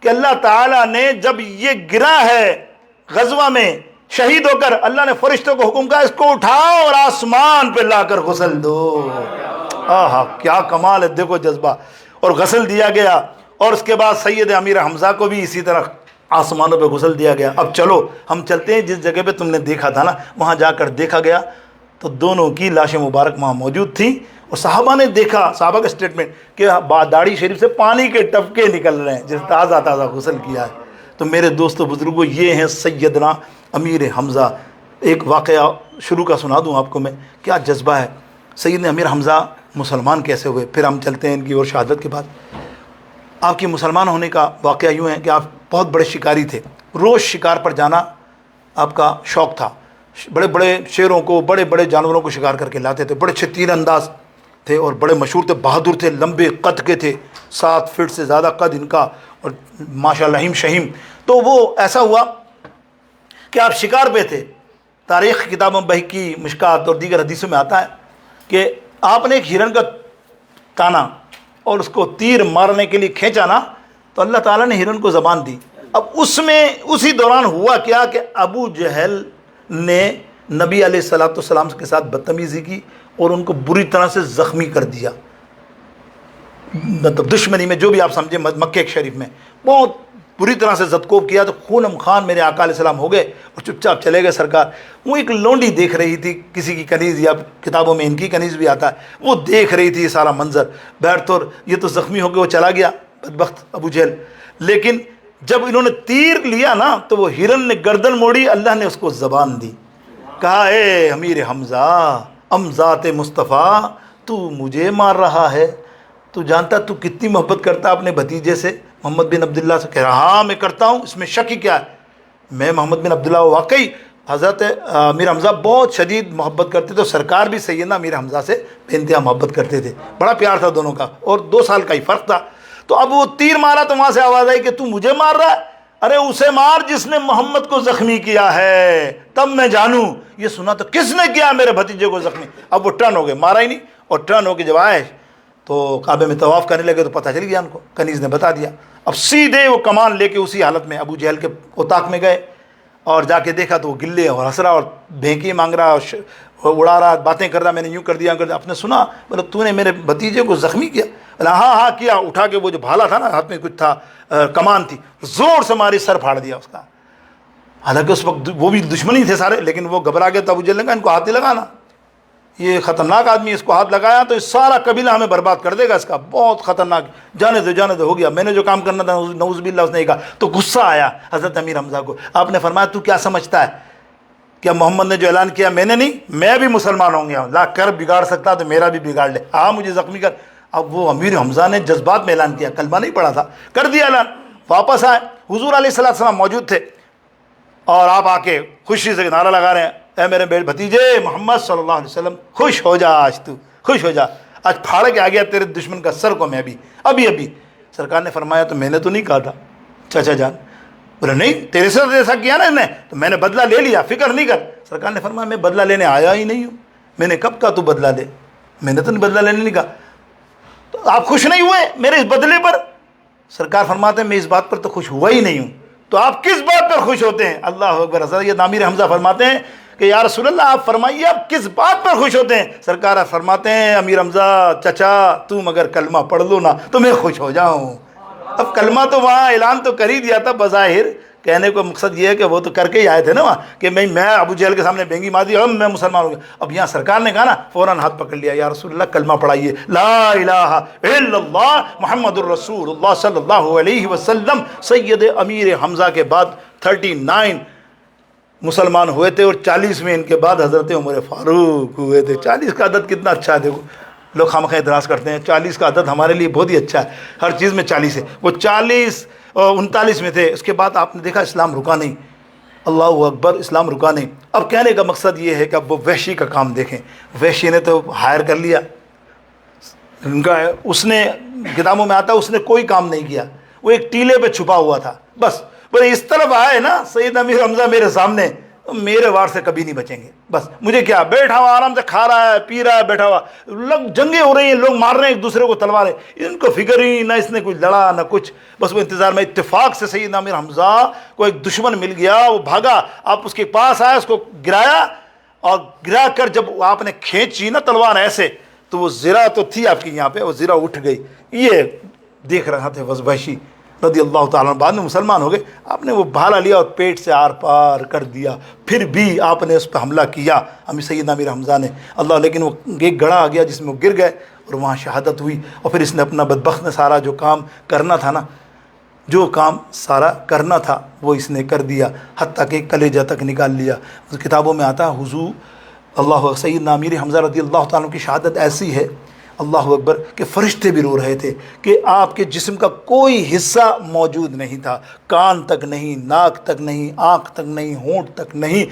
کہ اللہ تعالیٰ نے جب یہ گرا ہے غزوہ میں شہید ہو کر، اللہ نے فرشتوں کو حکم کہا اس کو اٹھاؤ اور آسمان پہ لا کر غسل دو۔ آہا کیا کمال ہے، دیکھو جذبہ، اور غسل دیا گیا، اور اس کے بعد سید امیر حمزہ کو بھی اسی طرح آسمانوں پہ غسل دیا گیا۔ اب چلو ہم چلتے ہیں جس جگہ پہ تم نے دیکھا تھا نا، وہاں جا کر دیکھا گیا تو دونوں کی لاشیں مبارک وہاں موجود تھیں، اور صحابہ نے دیکھا، صحابہ کا اسٹیٹمنٹ کہ داڑھی شریف سے پانی کے ٹپکے نکل رہے ہیں، جس تازہ غسل کیا ہے۔ تو میرے دوستو بزرگوں، یہ ہیں سیدنا امیر حمزہ۔ ایک واقعہ شروع کا سنا دوں آپ کو میں، کیا جذبہ ہے۔ سیدنا امیر حمزہ مسلمان کیسے ہوئے، پھر ہم چلتے ہیں ان کی اور شہادت کے بعد۔ آپ کے مسلمان ہونے کا واقعہ یوں ہے کہ آپ بہت بڑے شکاری تھے، روز شکار پر جانا آپ کا شوق تھا، بڑے بڑے شیروں کو، بڑے بڑے جانوروں کو شکار کر کے لاتے تھے، بڑے اچھے تیر انداز تھے اور بڑے مشہور تھے، بہادر تھے، لمبے قد کے تھے، 7 فٹ سے زیادہ قد ان کا، اور ماشاءاللہ رحیم شہیم۔ تو وہ ایسا ہوا کہ آپ شکار پہ تھے، تاریخ کتابوں بہقی، مشکات اور دیگر حدیثوں میں آتا ہے کہ آپ نے ایک ہرن کا تانا اور اس کو تیر مارنے کے لیے کھینچا نا، تو اللہ تعالیٰ نے ہرن کو زبان دی۔ اب اسی دوران ہوا کیا کہ ابو جہل نے نبی علیہ الصلوۃ والسلام کے ساتھ بدتمیزی کی اور ان کو بری طرح سے زخمی کر دیا، مطلب دشمنی میں جو بھی آپ سمجھیں، مکہ شریف میں بہت بری طرح سے زدکوب کیا، تو خونم خان میرے آقا علیہ السلام ہو گئے اور چپ چاپ چلے گئے سرکار۔ وہ ایک لونڈی دیکھ رہی تھی، کسی کی کنیز، یا کتابوں میں ان کی کنیز بھی آتا ہے، وہ دیکھ رہی تھی یہ سارا منظر، بہرطور یہ تو زخمی ہو کے وہ چلا گیا بدبخت ابو جہل۔ لیکن جب انہوں نے تیر لیا نا تو وہ ہرن نے گردن موڑی، اللہ نے اس کو زبان دی، کہا اے امیر حمزہ، ام ذات مصطفیٰ تو مجھے مار رہا ہے، تو جانتا تو کتنی محبت کرتا اپنے بھتیجے سے محمد بن عبداللہ سے؟ کہہ رہا ہاں میں کرتا ہوں، اس میں شک ہی کیا ہے، میں محمد بن عبداللہ، واقعی حضرت امیر حمزہ بہت شدید محبت کرتے تھے، سرکار بھی سیدنا امیر حمزہ سے بے انتہا محبت کرتے تھے، بڑا پیار تھا دونوں کا، اور 2 سال کا ہی فرق تھا۔ تو اب وہ تیر مارا تو وہاں سے آواز آئی کہ تو مجھے مار رہا ہے، ارے اسے مار جس نے محمد کو زخمی کیا ہے، تب میں جانوں۔ یہ سنا تو کس نے کیا میرے بھتیجے کو زخمی؟ اب وہ ٹرن ہو گئے، مارا ہی نہیں، اور ٹرن ہو کے جب آئے تو کعبے میں طواف کرنے لگے تو پتہ چل گیا ان کو، کنیز نے بتا دیا۔ اب سیدھے وہ کمان لے کے اسی حالت میں ابو جہل کے اتاق میں گئے اور جا کے دیکھا تو وہ گلے اور ہنس رہا اور بھینکی مانگ رہا اور وہ اڑا رہا، باتیں کر رہا، میں نے یوں کر دیا آپ نے سنا؟ بولے تو نے میرے بھتیجے کو زخمی کیا؟ بولا ہاں کیا، اٹھا کے وہ جو بھالا تھا نا، ہاتھ میں کچھ تھا، کمان تھی، زور سے ماری، سر پھاڑ دیا اس کا۔ حالانکہ اس وقت وہ بھی دشمن ہی تھے سارے، لیکن وہ گھبرا گیا، تو ابو جہل نے کہا ان کو ہاتھ نہیں لگانا، یہ خطرناک آدمی، اس کو ہاتھ لگایا تو اس سارا قبیلہ ہمیں برباد کر دے گا، اس کا بہت خطرناک، جانے دو ہو گیا، میں نے جو کام کرنا تھا نعوذ باللہ اس نے کہا۔ تو غصہ آیا حضرت امیر حمزہ کو، آپ نے فرمایا تو کیا سمجھتا ہے، کیا محمد نے جو اعلان کیا میں نے نہیں، میں بھی مسلمان ہوں گیا، لا کر بگاڑ سکتا تو میرا بھی بگاڑ لے، مجھے زخمی کر۔ اب وہ امیر حمزہ نے جذبات میں اعلان کیا، کلمہ نہیں پڑھا تھا، کر دیا اعلان۔ واپس آئے، حضور علیہ السلام موجود تھے، اور آپ آ کے خوشی سے نعرہ لگا رہے ہیں، اے میرے بھتیجے محمد صلی اللہ علیہ وسلم، خوش ہو جا، آج تو خوش ہو جا، آج پھاڑ کے آ گیا تیرے دشمن کا سر کو میں ابھی۔ سرکار نے فرمایا تو میں نے تو نہیں کہا تھا چاچا جان؟ بولے نہیں، تیرے سے ایسا کیا نا انہیں، تو میں نے بدلہ لے لیا، فکر نہیں کر۔ سرکار نے فرمایا میں بدلہ لینے آیا ہی نہیں ہوں، میں نے کب کہا تو بدلہ لے، میں نے تو بدلہ لینے نہیں کہا، تو آپ خوش نہیں ہوئے میرے اس بدلے پر؟ سرکار فرماتے ہیں میں اس بات پر تو خوش ہوا ہی نہیں ہوں، تو آپ کس بات پر خوش ہوتے ہیں؟ اللہ اکبر۔ حضرت امیر حمزہ فرماتے ہیں کہ یا رسول اللہ آپ فرمائیے آپ کس بات پر خوش ہوتے ہیں؟ سرکار فرماتے ہیں امیر حمزہ چچا تم اگر کلمہ پڑھ لو نا تو میں خوش ہو جاؤں۔ اب کلمہ تو وہاں اعلان تو کر ہی دیا تھا بظاہر، کہنے کو مقصد یہ ہے کہ وہ تو کر کے ہی آئے تھے نا وہاں، کہ میں ابو جہل کے سامنے بینگی مار دی، اب میں مسلمان ہو گیا۔ اب یہاں سرکار نے کہا نا، فوراً ہاتھ پکڑ لیا، یا رسول اللہ کلمہ پڑھائیے، لا الہ الا اللہ محمد الرسول اللہ صلی اللہ علیہ وسلم۔ سید امیر حمزہ کے بعد 39 مسلمان ہوئے تھے، اور 40 میں ان کے بعد حضرت عمر فاروق ہوئے تھے۔ 40 کا عدد کتنا اچھا ہے، دیکھو لوگ خامخواہ اعتراض کرتے ہیں، 40 کا عدد ہمارے لیے بہت ہی اچھا ہے، ہر چیز میں 40 ہے، وہ 40 اور 39 میں تھے۔ اس کے بعد آپ نے دیکھا اسلام رکا نہیں، اللہ اکبر، اسلام رکا نہیں۔ اب کہنے کا مقصد یہ ہے کہ اب وہ وحشی کا کام دیکھیں، وحشی نے تو ہائر کر لیا ان کا، اس نے کتابوں میں آتا اس نے کوئی کام نہیں کیا، وہ ایک ٹیلے پہ چھپا ہوا تھا بس، بولے اس طرف آئے نا سید امیر حمزہ میرے سامنے، میرے وار سے کبھی نہیں بچیں گے، بس مجھے کیا، بیٹھا ہوا آرام سے کھا رہا ہے پی رہا ہے بیٹھا ہوا، لوگ جنگیں ہو رہی ہیں، لوگ مار رہے ہیں ایک دوسرے کو تلواریں، ان کو فکر ہی نہ، اس نے کچھ لڑا نہ کچھ، بس وہ انتظار میں۔ اتفاق سے سید امیر حمزہ کو ایک دشمن مل گیا، وہ بھاگا، آپ اس کے پاس آئے، اس کو گرایا، اور گرا کر جب آپ نے کھینچی نا تلوار ایسے، تو وہ زرہ تو تھی آپ کی یہاں پہ، وہ زرہ اٹھ گئی، یہ دیکھ رہا تھے وحشی رضی اللہ تعالیٰ عنہ، بعد میں مسلمان ہو گئے۔ آپ نے وہ بھالا لیا اور پیٹ سے آر پار کر دیا، پھر بھی آپ نے اس پہ حملہ کیا ہمیں سیدنا امیر حمزہ نے، اللہ، لیکن وہ ایک گڑھا آ گیا جس میں وہ گر گئے اور وہاں شہادت ہوئی، اور پھر اس نے اپنا بدبخت نے سارا جو کام کرنا تھا نا، جو کام سارا کرنا تھا وہ اس نے کر دیا، حتیٰ کہ کلیجہ تک نکال لیا۔ کتابوں میں آتا ہے حضور اللہ سیدنا امیر حمزہ رضی اللہ تعالیٰ کی شہادت ایسی ہے، اللہ اکبر، کہ فرشتے بھی رو رہے تھے کہ آپ کے جسم کا کوئی حصہ موجود نہیں تھا، کان تک نہیں، ناک تک نہیں، آنکھ تک نہیں، ہونٹ تک نہیں،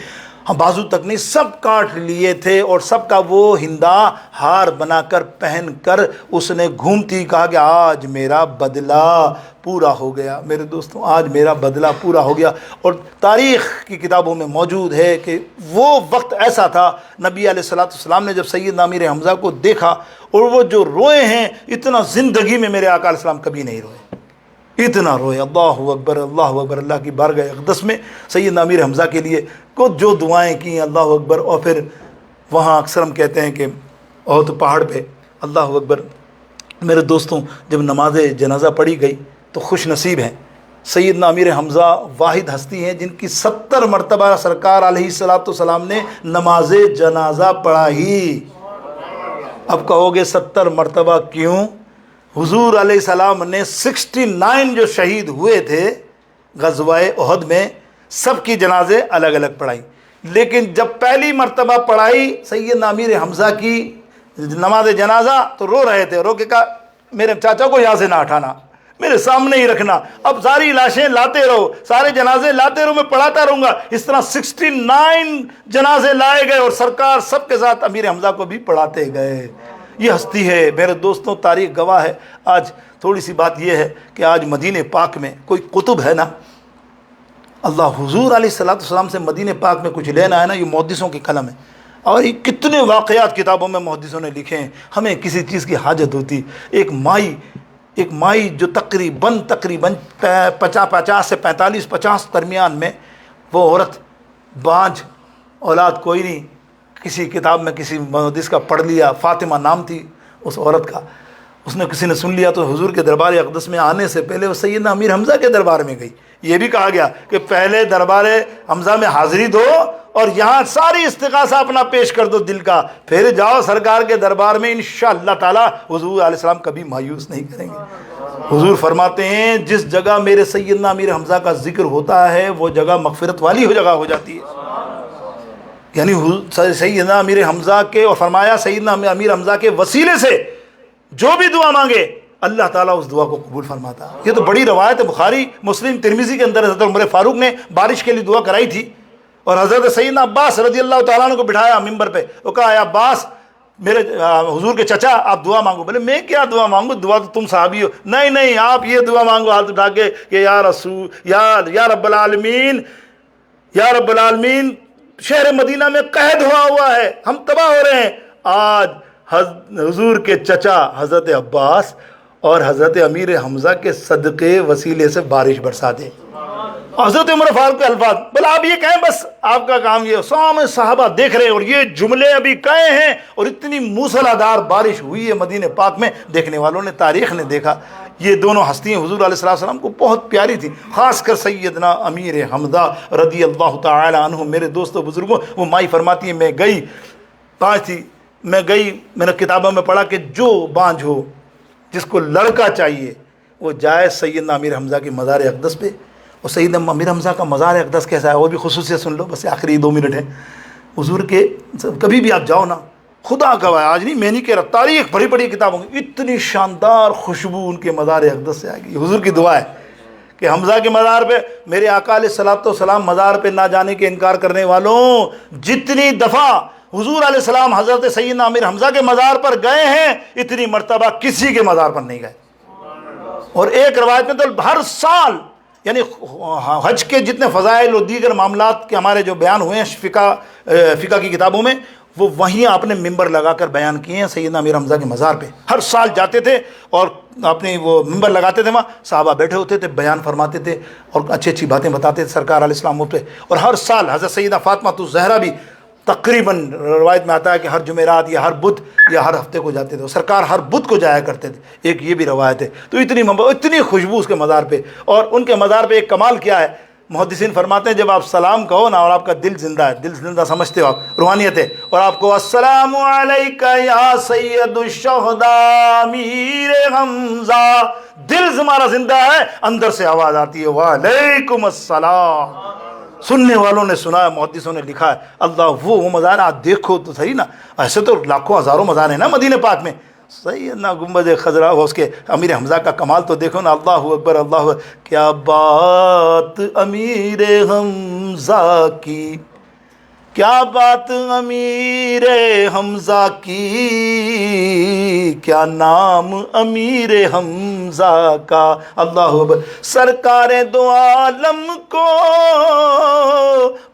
بازو تک نہیں، سب کاٹ لیے تھے، اور سب کا وہ ہندا ہار بنا کر پہن کر اس نے گھومتی کہا کہ آج میرا بدلہ پورا ہو گیا۔ میرے دوستوں آج میرا بدلہ پورا ہو گیا، اور تاریخ کی کتابوں میں موجود ہے کہ وہ وقت ایسا تھا، نبی علیہ السلام نے جب سیدنا امیر حمزہ کو دیکھا، اور وہ جو روئے ہیں اتنا زندگی میں میرے آقا علیہ السلام کبھی نہیں روئے، اتنا روئے، اللہ اکبر اللہ اکبر، اللہ کی بارگاہ اقدس میں سیدنا امیر حمزہ کے لیے کو جو دعائیں کی، اللہ اکبر۔ اور پھر وہاں اکثر ہم کہتے ہیں کہ احد پہاڑ پہ، اللہ اکبر، میرے دوستوں جب نماز جنازہ پڑھی گئی تو خوش نصیب ہیں، سیدنا امیر حمزہ واحد ہستی ہیں جن کی 70 مرتبہ سرکار علیہ السلام نے نماز جنازہ پڑھائی۔ اب کہو گے 70 مرتبہ کیوں؟ حضور علیہ السلام نے 69 جو شہید ہوئے تھے غزوہ احد میں، سب کی جنازے الگ الگ پڑھائی، لیکن جب پہلی مرتبہ پڑھائی سیدنا امیر حمزہ کی نماز جنازہ تو رو رہے تھے، رو کے کہا میرے چاچا کو یہاں سے نہ اٹھانا، میرے سامنے ہی رکھنا، اب ساری لاشیں لاتے رہو، سارے جنازے لاتے رہو، میں پڑھاتا رہوں گا۔ اس طرح 69 جنازے لائے گئے، اور سرکار سب کے ساتھ امیر حمزہ کو بھی پڑھاتے گئے۔ یہ ہستی ہے میرے دوستوں، تاریخ گواہ ہے۔ آج تھوڑی سی بات یہ ہے کہ آج مدینہ پاک میں کوئی کتب ہے نا، اللہ حضور علیہ السلام سے مدینہ پاک میں کچھ لینا ہے نا، یہ محدثوں کی قلم ہے، اور یہ کتنے واقعات کتابوں میں محدثوں نے لکھے ہیں۔ ہمیں کسی چیز کی حاجت ہوتی، ایک مائی جو تقریباً 50 سے 45 درمیان میں، وہ عورت بانجھ، اولاد کوئی نہیں، کسی کتاب میں کسی محدث کا پڑھ لیا، فاطمہ نام تھی اس عورت کا، اس نے کسی نے سن لیا تو حضور کے دربار اقدس میں آنے سے پہلے وہ سیدنا امیر حمزہ کے دربار میں گئی۔ یہ بھی کہا گیا کہ پہلے دربار حمزہ میں حاضری دو اور یہاں ساری استغاثہ اپنا پیش کر دو دل کا، پھر جاؤ سرکار کے دربار میں، انشاءاللہ تعالی حضور علیہ السلام کبھی مایوس نہیں کریں گے۔ حضور فرماتے ہیں جس جگہ میرے سیدنا امیر حمزہ کا ذکر ہوتا ہے وہ جگہ مغفرت والی جگہ ہو جاتی ہے۔ یعنی سیدنا امیر حمزہ کے، اور فرمایا سیدنا امیر حمزہ کے وسیلے سے جو بھی دعا مانگے اللہ تعالیٰ اس دعا کو قبول فرماتا ہے۔ یہ تو بڑی روایت ہے، بخاری مسلم ترمذی کے اندر حضرت عمر فاروق نے بارش کے لیے دعا کرائی تھی اور حضرت سیدنا عباس رضی اللہ تعالیٰ عنہ کو بٹھایا ممبر پہ، وہ کہا اے عباس میرے حضور کے چچا آپ دعا مانگو۔ بولے میں کیا دعا مانگو، دعا تو تم صحابی ہو۔ نہیں آپ یہ دعا مانگو ہاتھ اٹھا کے کہ یا رسول یا رب العالمین، یا رب العالمین شہر مدینہ میں قحط ہوا ہے، ہم تباہ ہو رہے ہیں، آج حضور کے چچا حضرت عباس اور حضرت امیر حمزہ کے صدقے وسیلے سے بارش برسا دے۔ حضرت عمر فاروق کے الفاظ، بلا آپ یہ کہیں بس آپ کا کام یہ، سامنے صحابہ دیکھ رہے اور یہ جملے ابھی کہے ہیں اور اتنی موسلادھار بارش ہوئی ہے مدینہ پاک میں، دیکھنے والوں نے تاریخ نے دیکھا۔ یہ دونوں ہستیاں حضور علیہ السلام کو بہت پیاری تھی، خاص کر سیدنا امیر حمزہ رضی اللہ تعالی عنہ۔ میرے دوستوں بزرگوں، وہ مائی فرماتی ہیں میں گئی، میں نے کتابوں میں پڑھا کہ جو بانجھ ہو جس کو لڑکا چاہیے وہ جائے سیدنا امیر حمزہ کی مزار اقدس پہ۔ اور سیدنا امیر حمزہ کا مزار اقدس کیسا ہے وہ بھی خصوصیت سن لو، بس آخری 2 منٹ ہیں۔ حضور کے کبھی بھی آپ جاؤ نا، خدا گواہ آج نہیں میں نہیں کہہ رہا، تاریخ بڑی بڑی کتابوں کی اتنی شاندار خوشبو ان کے مزار اقدس سے آئے گی۔ حضور کی دعا ہے کہ حمزہ کے مزار پہ، میرے آقا علیہ الصلوۃ والسلام مزار پہ نہ جانے کے انکار کرنے والوں، جتنی دفعہ حضور علیہ السلام حضرت سیدنا امیر حمزہ کے مزار پر گئے ہیں اتنی مرتبہ کسی کے مزار پر نہیں گئے۔ اور ایک روایت میں تو ہر سال، یعنی حج کے جتنے فضائل اور دیگر معاملات کے ہمارے جو بیان ہوئے ہیں فقہ کی کتابوں میں، وہ وہیں آپ نے ممبر لگا کر بیان کیے ہیں سیدنا امیر حمزہ کے مزار پہ۔ ہر سال جاتے تھے اور اپنے وہ ممبر لگاتے تھے، وہاں صحابہ بیٹھے ہوتے تھے، بیان فرماتے تھے اور اچھی اچھی باتیں بتاتے تھے سرکار علیہ السلام پہ۔ اور ہر سال حضرت سیدہ فاطمہ الزہرا بھی تقریباً روایت میں آتا ہے کہ ہر جمعرات یا ہر بدھ یا ہر ہفتے کو جاتے تھے، سرکار ہر بدھ کو جایا کرتے تھے، ایک یہ بھی روایت ہے۔ تو اتنی خوشبو اس کے مزار پہ، اور ان کے مزار پہ ایک کمال کیا ہے، محدثین فرماتے ہیں جب آپ سلام کہو نا اور آپ کا دل زندہ ہے، دل زندہ سمجھتے ہو آپ، روحانیت ہے، اور آپ کو السلام علیکہ یا سید الشہداء امیر حمزہ، دل ہمارا زندہ ہے، اندر سے آواز آتی ہے وعلیکم السلام۔ سننے والوں نے سنا ہے، محدثوں نے لکھا ہے، اللہ وہ مزار آپ دیکھو تو صحیح نا، ایسے تو لاکھوں ہزاروں مزار ہیں نا مدینہ پاک میں، صحیح ہے نا، گنبد خضرا اس کے امیر حمزہ کا کمال تو دیکھو نا، اللہ اکبر اللہ اکبر، کیا بات امیر حمزہ کی، کیا بات امیر حمزہ کی، کیا نام امیر حمزہ کا، اللہ اکبر، سرکار دو عالم کو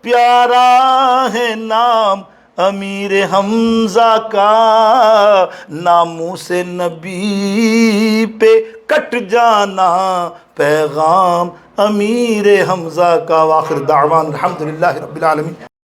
پیارا ہے نام امیر حمزہ کا، ناموں سے نبی پہ کٹ جانا پیغام امیر حمزہ کا۔ وآخر دعوان الحمدللہ رب العالمین۔